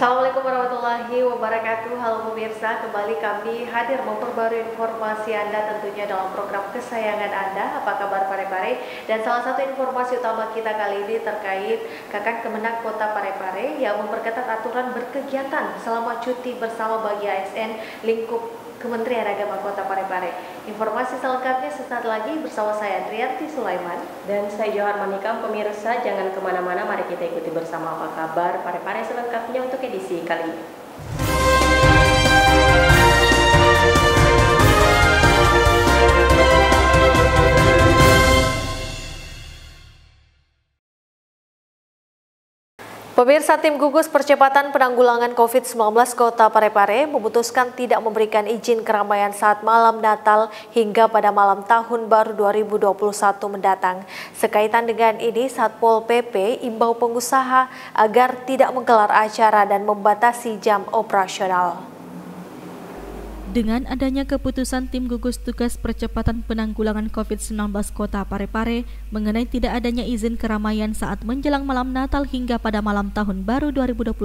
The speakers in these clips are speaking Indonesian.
Assalamualaikum warahmatullahi wabarakatuh. Halo pemirsa, kembali kami hadir memperbarui informasi Anda tentunya dalam program kesayangan Anda, Apa Kabar Parepare. Dan salah satu informasi utama kita kali ini terkait Kakan Kemenag Kota Parepare yang memperketat aturan berkegiatan selama cuti bersama bagi ASN lingkup Kementerian Agama Kota Parepare. Informasi selengkapnya sesaat lagi bersama saya Trianti Sulaiman dan saya Johan Manikam. Pemirsa jangan kemana-mana, mari kita ikuti bersama Apa Kabar Parepare selengkapnya untuk edisi kali ini. Pemirsa, tim gugus percepatan penanggulangan COVID-19 Kota Parepare memutuskan tidak memberikan izin keramaian saat malam Natal hingga pada malam Tahun Baru 2021 mendatang. Sekaitan dengan ini, Satpol PP imbau pengusaha agar tidak menggelar acara dan membatasi jam operasional. Dengan adanya keputusan tim gugus tugas percepatan penanggulangan COVID-19 Kota Parepare mengenai tidak adanya izin keramaian saat menjelang malam Natal hingga pada malam Tahun Baru 2021,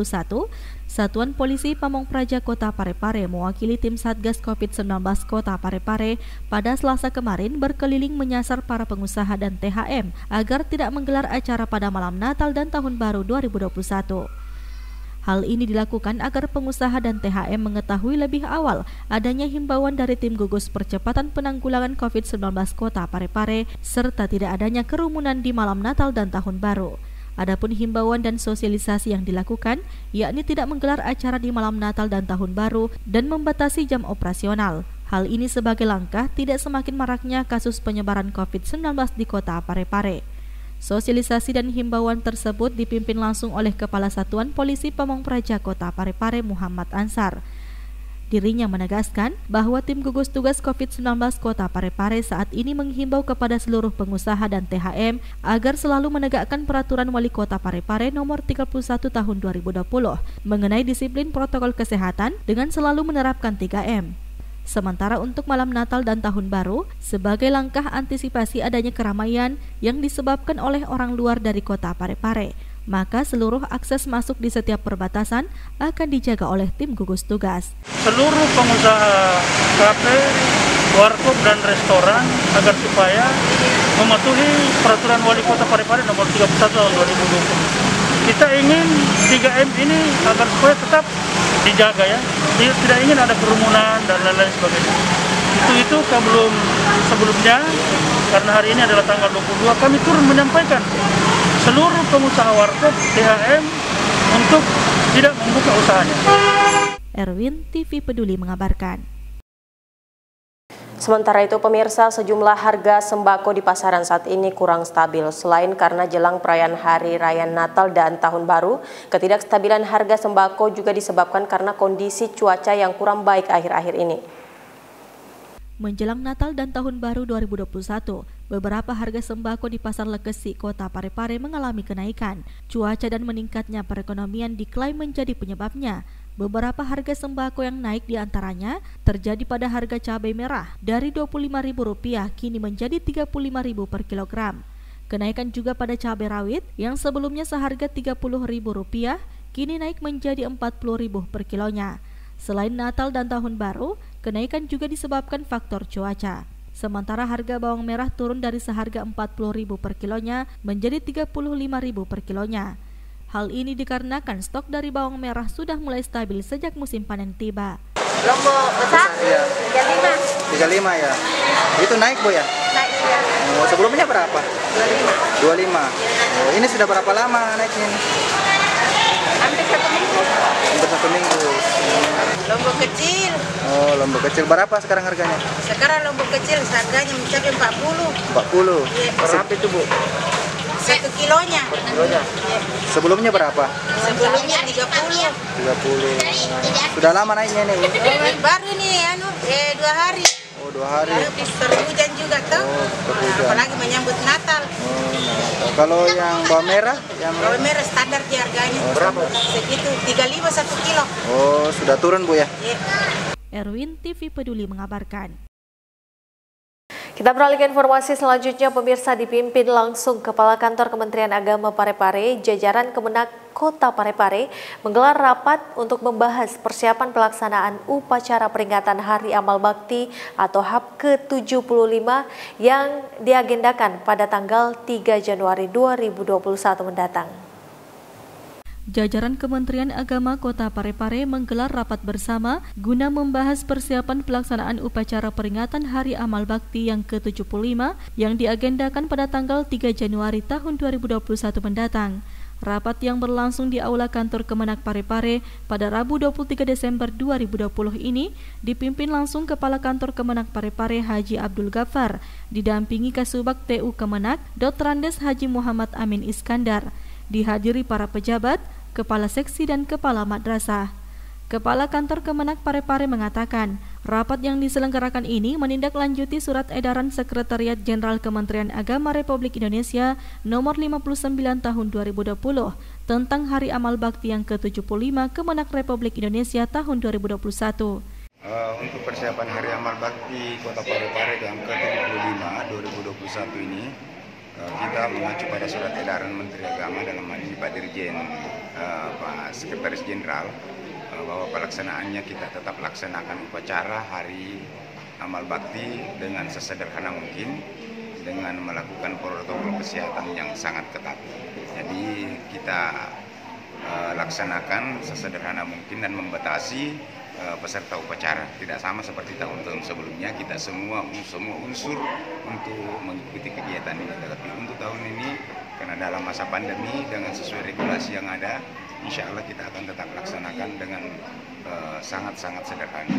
Satuan Polisi Pamong Praja Kota Parepare mewakili tim Satgas COVID-19 Kota Parepare pada Selasa kemarin berkeliling menyasar para pengusaha dan THM agar tidak menggelar acara pada malam Natal dan Tahun Baru 2021. Hal ini dilakukan agar pengusaha dan THM mengetahui lebih awal adanya himbauan dari tim gugus percepatan penanggulangan COVID-19 Kota Parepare serta tidak adanya kerumunan di malam Natal dan Tahun Baru. Adapun himbauan dan sosialisasi yang dilakukan yakni tidak menggelar acara di malam Natal dan Tahun Baru dan membatasi jam operasional. Hal ini sebagai langkah tidak semakin maraknya kasus penyebaran COVID-19 di Kota Parepare. Sosialisasi dan himbauan tersebut dipimpin langsung oleh Kepala Satuan Polisi Pamong Praja Kota Parepare Muhammad Ansar. Dirinya menegaskan bahwa tim gugus tugas COVID-19 Kota Parepare saat ini menghimbau kepada seluruh pengusaha dan THM agar selalu menegakkan peraturan Wali Kota Parepare nomor 31 tahun 2020 mengenai disiplin protokol kesehatan dengan selalu menerapkan 3M. Sementara untuk malam Natal dan Tahun Baru, sebagai langkah antisipasi adanya keramaian yang disebabkan oleh orang luar dari Kota Parepare, maka seluruh akses masuk di setiap perbatasan akan dijaga oleh tim gugus tugas. Seluruh pengusaha kafe, warkop dan restoran agar supaya mematuhi peraturan Wali Kota Parepare nomor 31 tahun 2020. Kita ingin 3M ini agar supaya tetap dijaga ya. Tidak ingin ada kerumunan dan lain-lain sebagainya. Itu sebelumnya karena hari ini adalah tanggal 22 kami turun menyampaikan seluruh pengusaha warkop THM untuk tidak membuka usahanya. Erwin TV Peduli mengabarkan. Sementara itu pemirsa, sejumlah harga sembako di pasaran saat ini kurang stabil. Selain karena jelang perayaan Hari Raya Natal dan Tahun Baru, ketidakstabilan harga sembako juga disebabkan karena kondisi cuaca yang kurang baik akhir-akhir ini. Menjelang Natal dan Tahun Baru 2021, beberapa harga sembako di Pasar Lekesi Kota Parepare mengalami kenaikan. Cuaca dan meningkatnya perekonomian diklaim menjadi penyebabnya. Beberapa harga sembako yang naik diantaranya terjadi pada harga cabai merah dari Rp25.000 kini menjadi Rp35.000 per kilogram. Kenaikan juga pada cabai rawit yang sebelumnya seharga Rp30.000 kini naik menjadi Rp40.000 per kilonya. Selain Natal dan Tahun Baru, kenaikan juga disebabkan faktor cuaca. Sementara harga bawang merah turun dari seharga Rp40.000 per kilonya menjadi Rp35.000 per kilonya. Hal ini dikarenakan stok dari bawang merah sudah mulai stabil sejak musim panen tiba. Lombok besar? Iya. 35 ya. Itu naik Bu ya? Naik ya. Oh, sebelumnya berapa? 25. Oh, ini sudah berapa lama naiknya? Hampir 1 minggu. Hampir 1 minggu. Lombok kecil. Oh, lombok kecil berapa sekarang harganya? Sekarang lombok kecil harganya mencapai 40. 40? Iya. Berapa itu Bu? 1 kilonya. 1 kilonya? Iya. Sebelumnya berapa? Sebelumnya 30. Sudah lama naiknya nih? Baru nih, 2 hari. Oh, 2 hari. Terhujan juga tuh. Oh, terhujan. Apalagi menyambut Natal. Oh, Natal. Kalau yang bawang merah? Bawang merah standar di harganya. Oh, berapa? Segitu, 35 1 kilo. Oh, sudah turun Bu ya? Iya. Erwin TV Peduli mengabarkan. Kita beralih ke informasi selanjutnya, pemirsa. Dipimpin langsung Kepala Kantor Kementerian Agama Parepare, jajaran Kemenak Kota Parepare menggelar rapat untuk membahas persiapan pelaksanaan upacara peringatan Hari Amal Bakti atau HAP ke-75 yang diagendakan pada tanggal 3 Januari 2021 mendatang. Jajaran Kementerian Agama Kota Parepare menggelar rapat bersama guna membahas persiapan pelaksanaan upacara peringatan Hari Amal Bakti yang ke-75 yang diagendakan pada tanggal 3 Januari tahun 2021 mendatang. Rapat yang berlangsung di Aula Kantor Kemenak Parepare pada Rabu 23 Desember 2020 ini dipimpin langsung Kepala Kantor Kemenak Parepare Haji Abdul Ghaffar, didampingi Kasubag TU Kemenak Dr. Andes Haji Muhammad Amin Iskandar, dihadiri para pejabat, kepala seksi dan kepala madrasah. Kepala Kantor Kemenak Parepare mengatakan, rapat yang diselenggarakan ini menindaklanjuti surat edaran Sekretariat Jenderal Kementerian Agama Republik Indonesia nomor 59 tahun 2020 tentang Hari Amal Bakti yang ke-75 Kemenak Republik Indonesia tahun 2021. Untuk persiapan Hari Amal Bakti Kota Parepare yang ke-75 2021 ini, kita mengacu pada surat edaran Menteri Agama dalam hal ini Pak Dirjen, Pak Sekretaris Jenderal, bahwa pelaksanaannya kita tetap laksanakan upacara Hari Amal Bakti dengan sesederhana mungkin, dengan melakukan protokol kesehatan yang sangat ketat. Jadi kita laksanakan sesederhana mungkin dan membatasi peserta upacara. Tidak sama seperti tahun-tahun sebelumnya, kita semua unsur untuk mengikuti kegiatan ini. Tetapi untuk tahun ini, karena dalam masa pandemi dengan sesuai regulasi yang ada, insya Allah kita akan tetap laksanakan dengan sangat-sangat sederhana.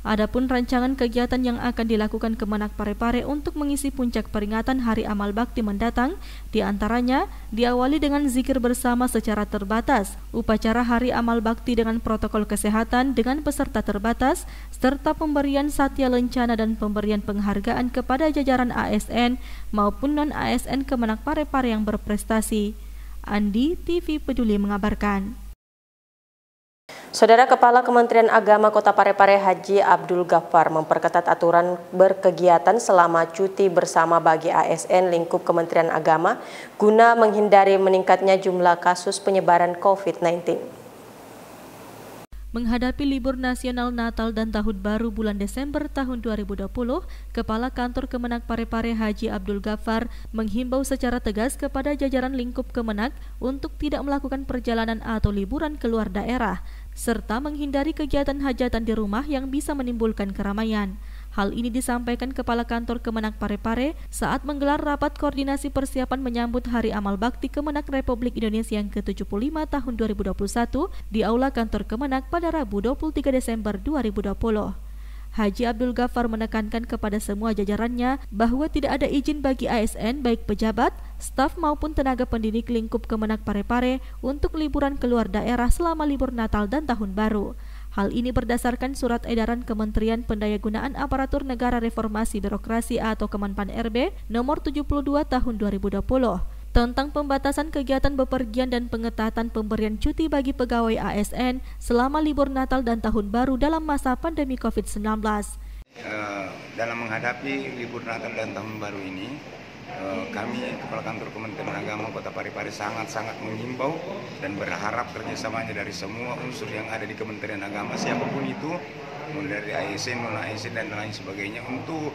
Adapun rancangan kegiatan yang akan dilakukan Kemenak Parepare untuk mengisi puncak peringatan Hari Amal Bakti mendatang, diantaranya diawali dengan zikir bersama secara terbatas, upacara Hari Amal Bakti dengan protokol kesehatan dengan peserta terbatas, serta pemberian satya lencana dan pemberian penghargaan kepada jajaran ASN maupun non-ASN Kemenak Parepare yang berprestasi. Andi, TV Peduli mengabarkan. Saudara Kepala Kementerian Agama Kota Parepare Haji Abdul Ghaffar memperketat aturan berkegiatan selama cuti bersama bagi ASN lingkup Kementerian Agama guna menghindari meningkatnya jumlah kasus penyebaran COVID-19. Menghadapi libur nasional Natal dan Tahun Baru bulan Desember tahun 2020, Kepala Kantor Kemenak Parepare Haji Abdul Ghaffar menghimbau secara tegas kepada jajaran lingkup Kemenak untuk tidak melakukan perjalanan atau liburan keluar daerah, serta menghindari kegiatan hajatan di rumah yang bisa menimbulkan keramaian. Hal ini disampaikan Kepala Kantor Kemenak Parepare saat menggelar rapat koordinasi persiapan menyambut Hari Amal Bakti Kemenak Republik Indonesia yang ke-75 tahun 2021 di Aula Kantor Kemenak pada Rabu 23 Desember 2020. Haji Abdul Ghaffar menekankan kepada semua jajarannya bahwa tidak ada izin bagi ASN baik pejabat, staf maupun tenaga pendidik lingkup Kemenak Parepare untuk liburan keluar daerah selama libur Natal dan Tahun Baru. Hal ini berdasarkan surat edaran Kementerian Pendayagunaan Aparatur Negara Reformasi Birokrasi atau Kemenpan RB nomor 72 tahun 2020 tentang pembatasan kegiatan bepergian dan pengetatan pemberian cuti bagi pegawai ASN selama libur Natal dan Tahun Baru dalam masa pandemi COVID-19. Dalam menghadapi libur Natal dan Tahun Baru ini, kami Kepala Kantor Kementerian Agama Kota Parepare sangat-sangat menghimbau dan berharap kerjasamanya dari semua unsur yang ada di Kementerian Agama, siapapun itu, mulai dari ASN, non-ASN dan lain sebagainya, untuk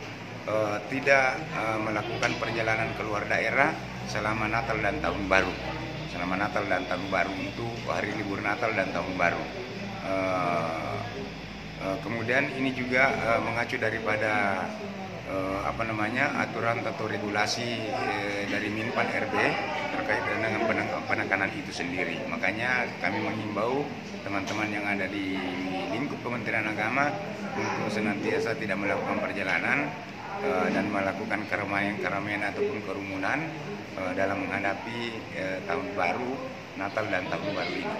tidak melakukan perjalanan keluar daerah selama Natal dan Tahun Baru. Selama Natal dan Tahun Baru untuk hari libur Natal dan Tahun Baru. Kemudian ini juga mengacu daripada aturan atau regulasi dari Minpan RB terkait dengan penekanan itu sendiri. Makanya kami menghimbau teman-teman yang ada di lingkup Kementerian Agama untuk senantiasa tidak melakukan perjalanan dan melakukan keramaian ataupun kerumunan dalam menghadapi tahun baru, Natal dan Tahun Baru ini.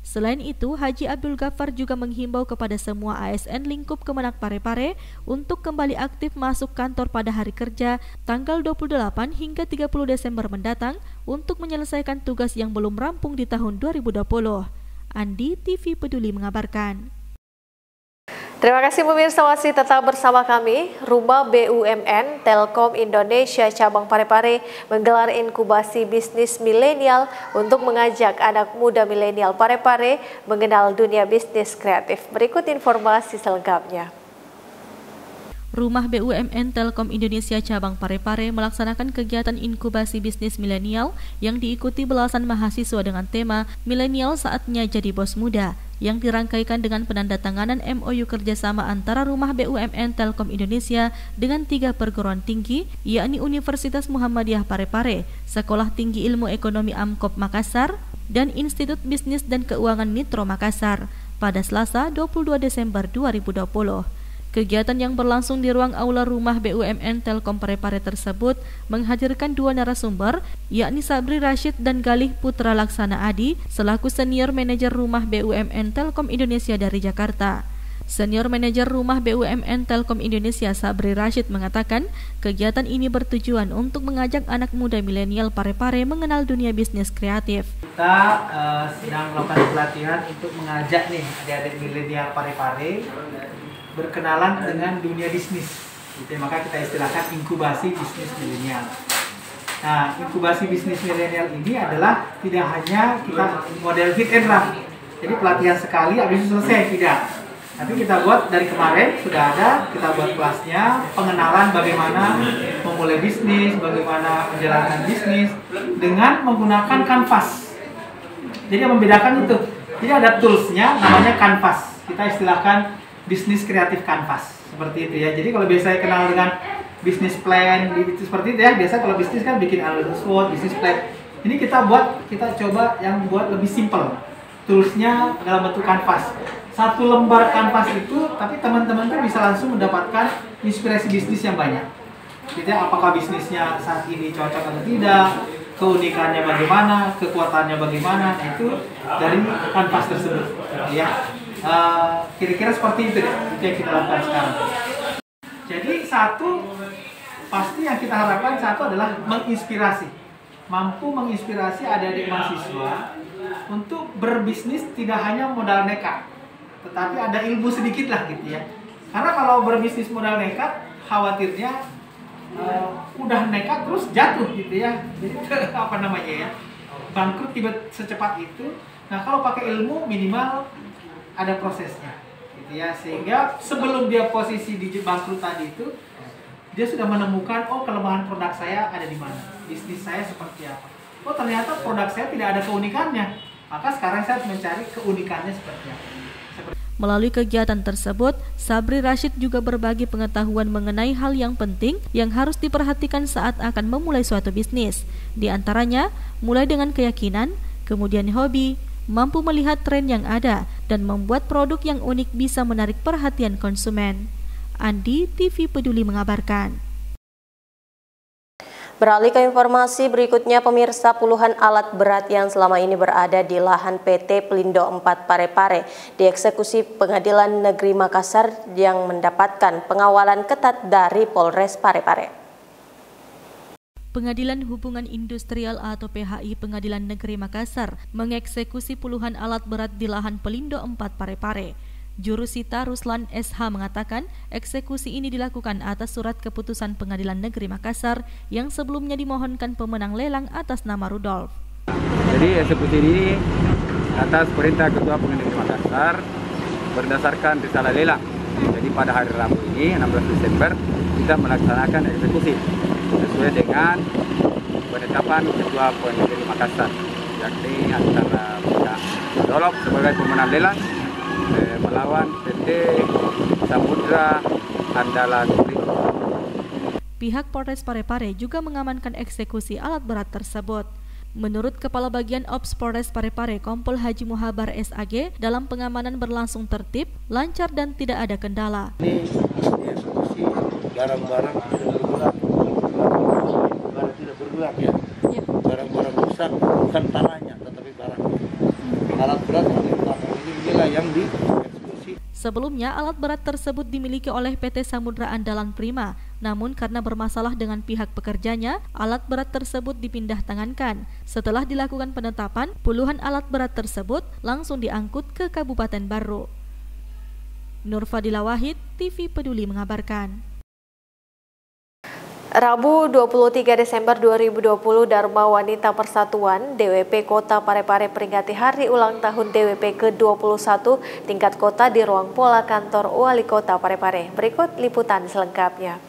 Selain itu, Haji Abdul Ghaffar juga menghimbau kepada semua ASN lingkup Kemenak Parepare untuk kembali aktif masuk kantor pada hari kerja tanggal 28 hingga 30 Desember mendatang untuk menyelesaikan tugas yang belum rampung di tahun 2020. Andi, TV Peduli mengabarkan. Terima kasih pemirsa, masih tetap bersama kami. Rumah BUMN Telkom Indonesia Cabang Parepare menggelar inkubasi bisnis milenial untuk mengajak anak muda milenial Parepare mengenal dunia bisnis kreatif. Berikut informasi selengkapnya. Rumah BUMN Telkom Indonesia Cabang Parepare melaksanakan kegiatan inkubasi bisnis milenial yang diikuti belasan mahasiswa dengan tema Milenial Saatnya Jadi Bos Muda, yang dirangkaikan dengan penandatanganan MOU kerjasama antara Rumah BUMN Telkom Indonesia dengan 3 perguruan tinggi, yakni Universitas Muhammadiyah Parepare, Sekolah Tinggi Ilmu Ekonomi Amkop Makassar, dan Institut Bisnis dan Keuangan Nitro Makassar pada Selasa 22 Desember 2020. Kegiatan yang berlangsung di ruang aula Rumah BUMN Telkom Parepare tersebut menghadirkan 2 narasumber, yakni Sabri Rashid dan Galih Putra Laksana Adi selaku Senior Manajer Rumah BUMN Telkom Indonesia dari Jakarta. Senior Manajer Rumah BUMN Telkom Indonesia Sabri Rashid mengatakan kegiatan ini bertujuan untuk mengajak anak muda milenial Parepare mengenal dunia bisnis kreatif. Kita sedang melakukan pelatihan untuk mengajak nih adik-adik milenial Parepare berkenalan dengan dunia bisnis. Maka kita istilahkan inkubasi bisnis milenial. Nah, inkubasi bisnis milenial ini adalah tidak hanya kita model hit and run. Jadi pelatihan sekali habis itu selesai, tidak. Tapi kita buat dari kemarin sudah ada, kita buat kelasnya, pengenalan bagaimana memulai bisnis, bagaimana menjalankan bisnis dengan menggunakan kanvas. Jadi yang membedakan itu, jadi ada toolsnya namanya kanvas. Kita istilahkan bisnis kreatif kanvas, seperti itu ya. Jadi kalau biasanya kenal dengan bisnis plan, seperti itu ya. Biasa kalau bisnis kan bikin analysis SWOT, bisnis plan. Ini kita coba yang buat lebih simple. Toolsnya dalam bentuk kanvas. 1 lembar kanvas itu, tapi teman-teman tuh bisa langsung mendapatkan inspirasi bisnis yang banyak. Jadi apakah bisnisnya saat ini cocok atau tidak, keunikannya bagaimana, kekuatannya bagaimana, itu dari kanvas tersebut. Ya. Kira-kira seperti itu deh, itu yang kita lakukan sekarang. Jadi pasti yang kita harapkan adalah menginspirasi, mampu menginspirasi adik-adik mahasiswa untuk berbisnis tidak hanya modal nekat, tetapi ada ilmu sedikit lah gitu ya. Karena kalau berbisnis modal nekat, khawatirnya udah nekat terus jatuh gitu ya. Jadi bangkrut tiba secepat itu. Nah kalau pakai ilmu minimal ada prosesnya, gitu ya, sehingga sebelum dia posisi di bangkrut tadi itu, dia sudah menemukan kelemahan produk saya ada di mana, bisnis saya seperti apa. Ternyata produk saya tidak ada keunikannya, maka sekarang saya harus mencari keunikannya seperti apa. Melalui kegiatan tersebut, Sabri Rashid juga berbagi pengetahuan mengenai hal yang penting yang harus diperhatikan saat akan memulai suatu bisnis. Di antaranya, mulai dengan keyakinan, kemudian hobi, mampu melihat tren yang ada, dan membuat produk yang unik bisa menarik perhatian konsumen. Andi, TV Peduli mengabarkan. Beralih ke informasi berikutnya, pemirsa, puluhan alat berat yang selama ini berada di lahan PT Pelindo 4 Parepare dieksekusi Pengadilan Negeri Makassar yang mendapatkan pengawalan ketat dari Polres Parepare. Pengadilan Hubungan Industrial atau PHI Pengadilan Negeri Makassar mengeksekusi puluhan alat berat di lahan Pelindo 4 Parepare. Jurusita Ruslan SH mengatakan eksekusi ini dilakukan atas surat keputusan Pengadilan Negeri Makassar yang sebelumnya dimohonkan pemenang lelang atas nama Rudolf. Jadi eksekusi ini atas perintah Ketua Pengadilan Negeri Makassar berdasarkan risalah lelang. Jadi pada hari Rabu ini 16 Desember kita melaksanakan eksekusi sesuai dengan penetapan Ketua Pengadilan Negeri Makassar, yakni antara pihak Rudolf sebagai pemenang lelang melawan PT Samudra Andalan. Pihak Polres Parepare juga mengamankan eksekusi alat berat tersebut. Menurut Kepala Bagian Ops Polres Parepare Kompol Haji Muhabar SAG, dalam pengamanan berlangsung tertib, lancar dan tidak ada kendala. Ini dieksekusi barang-barang tidak bergerak ya. Barang-barang rusak bukan tanahnya tetapi barangnya. Alat berat inilah yang dieksekusi. Sebelumnya, alat berat tersebut dimiliki oleh PT Samudra Andalan Prima. Namun karena bermasalah dengan pihak pekerjanya, alat berat tersebut dipindah tangankan. Setelah dilakukan penetapan, puluhan alat berat tersebut langsung diangkut ke Kabupaten Barro. Nur Fadila Wahid, TV Peduli mengabarkan. Rabu 23 Desember 2020, Dharma Wanita Persatuan DWP Kota Parepare peringati hari ulang tahun DWP ke-21 tingkat kota di ruang pola kantor Wali Kota Parepare. Berikut liputan selengkapnya.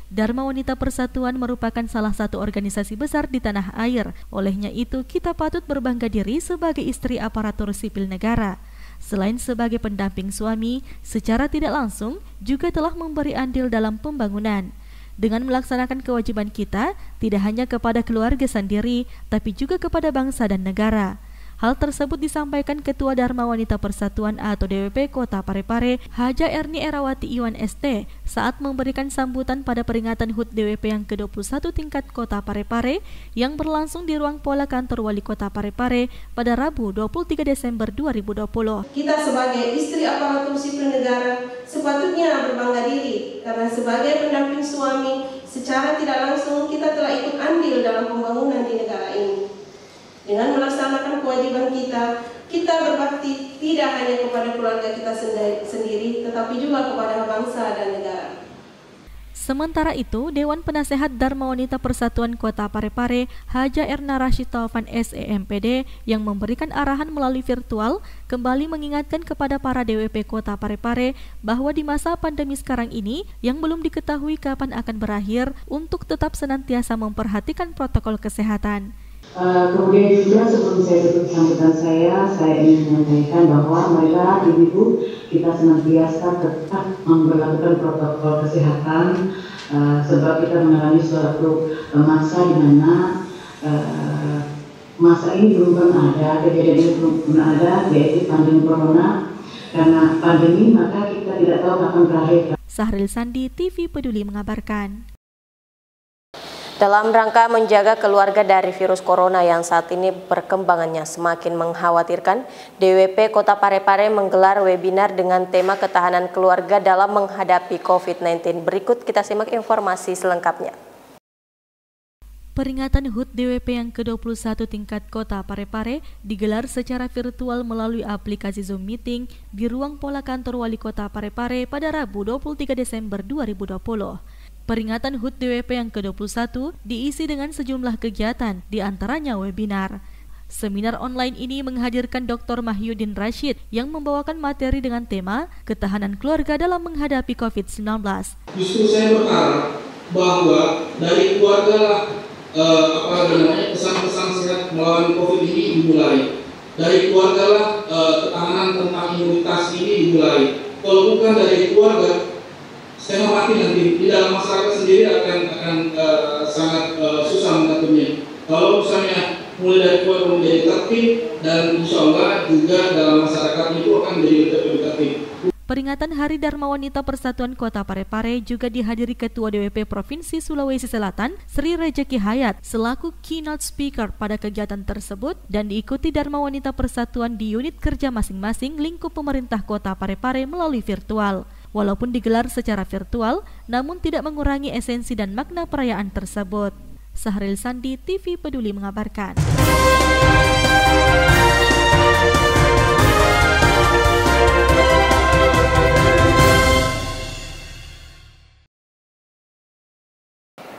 Dharma Wanita Persatuan merupakan salah satu organisasi besar di tanah air. Olehnya itu, kita patut berbangga diri sebagai istri aparatur sipil negara. Selain sebagai pendamping suami, secara tidak langsung juga telah memberi andil dalam pembangunan. Dengan melaksanakan kewajiban kita, tidak hanya kepada keluarga sendiri, tapi juga kepada bangsa dan negara. Hal tersebut disampaikan Ketua Dharma Wanita Persatuan atau DWP Kota Parepare, Haja Erni Erawati Iwan ST, saat memberikan sambutan pada peringatan HUT DWP yang ke-21 tingkat Kota Parepare yang berlangsung di ruang pola kantor Wali Kota Parepare pada Rabu 23 Desember 2020. Kita sebagai istri aparatur sipil negara sepatutnya berbangga diri karena sebagai pendamping suami secara tidak langsung kita telah ikut andil dalam pembangunan di negara ini. Dengan melaksanakan kewajiban kita berbakti tidak hanya kepada keluarga kita sendiri, tetapi juga kepada bangsa dan negara. Sementara itu, Dewan Penasehat Dharma Wanita Persatuan Kota Parepare, Haja Erna Rashid Taufan SEMPD, yang memberikan arahan melalui virtual, kembali mengingatkan kepada para DWP Kota Parepare bahwa di masa pandemi sekarang ini, yang belum diketahui kapan akan berakhir, untuk tetap senantiasa memperhatikan protokol kesehatan. Kemudian juga sebelum saya tutup sambutan saya ingin menyampaikan bahwa mereka ibu-ibu kita senantiasa tetap memperlakukan protokol kesehatan sebab kita mengalami suatu masa di mana masa ini belum pernah ada, kejadian ini belum pernah ada, yaitu pandemi corona. Karena pandemi maka kita tidak tahu kapan berakhir. Sahril Sandi, TV Peduli mengabarkan. Dalam rangka menjaga keluarga dari virus corona yang saat ini perkembangannya semakin mengkhawatirkan, DWP Kota Parepare menggelar webinar dengan tema ketahanan keluarga dalam menghadapi COVID-19. Berikut kita simak informasi selengkapnya. Peringatan HUT DWP yang ke-21 tingkat Kota Parepare digelar secara virtual melalui aplikasi Zoom Meeting di ruang pola kantor Wali Kota Parepare pada Rabu 23 Desember 2020. Peringatan HUT DWP yang ke-21 diisi dengan sejumlah kegiatan, diantaranya webinar. Seminar online ini menghadirkan Dr. Mahyudin Rashid yang membawakan materi dengan tema ketahanan keluarga dalam menghadapi COVID-19. Justru saya berharap bahwa dari keluarga lah pesan-pesan sehat melawan COVID ini dimulai. Dari keluarga lah ketahanan tentang imunitas ini dimulai. Kalau bukan dari keluarga, saya mati nanti di dalam masyarakat sendiri akan sangat susah mengaturnya. Kalau misalnya mulai dari keluarga menjadi tertib dan insya Allah juga dalam masyarakat itu akan menjadi lebih tertib. Peringatan Hari Dharma Wanita Persatuan Kota Parepare juga dihadiri Ketua DWP Provinsi Sulawesi Selatan, Sri Rejeki Hayat, selaku keynote speaker pada kegiatan tersebut dan diikuti Dharma Wanita Persatuan di unit kerja masing-masing lingkup pemerintah Kota Parepare melalui virtual. Walaupun digelar secara virtual, namun tidak mengurangi esensi dan makna perayaan tersebut. Sahril Sandi, TV Peduli mengabarkan.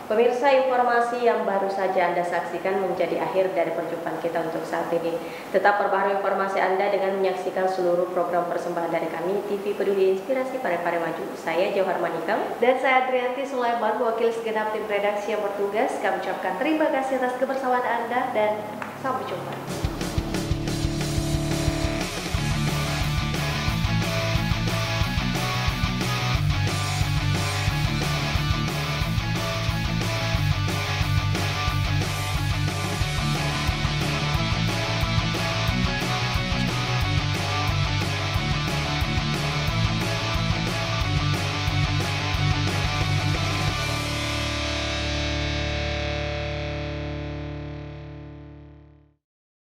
Pemirsa, informasi yang baru saja Anda saksikan menjadi akhir dari perjumpaan kita untuk saat ini. Tetap perbaharui informasi Anda dengan menyaksikan seluruh program persembahan dari kami, TV Peduli Inspirasi Parepare Maju. Saya Johar Manikam. Dan saya Adrianti Sulaiman, wakil segenap tim redaksi yang bertugas. Kami ucapkan terima kasih atas kebersamaan Anda dan sampai jumpa.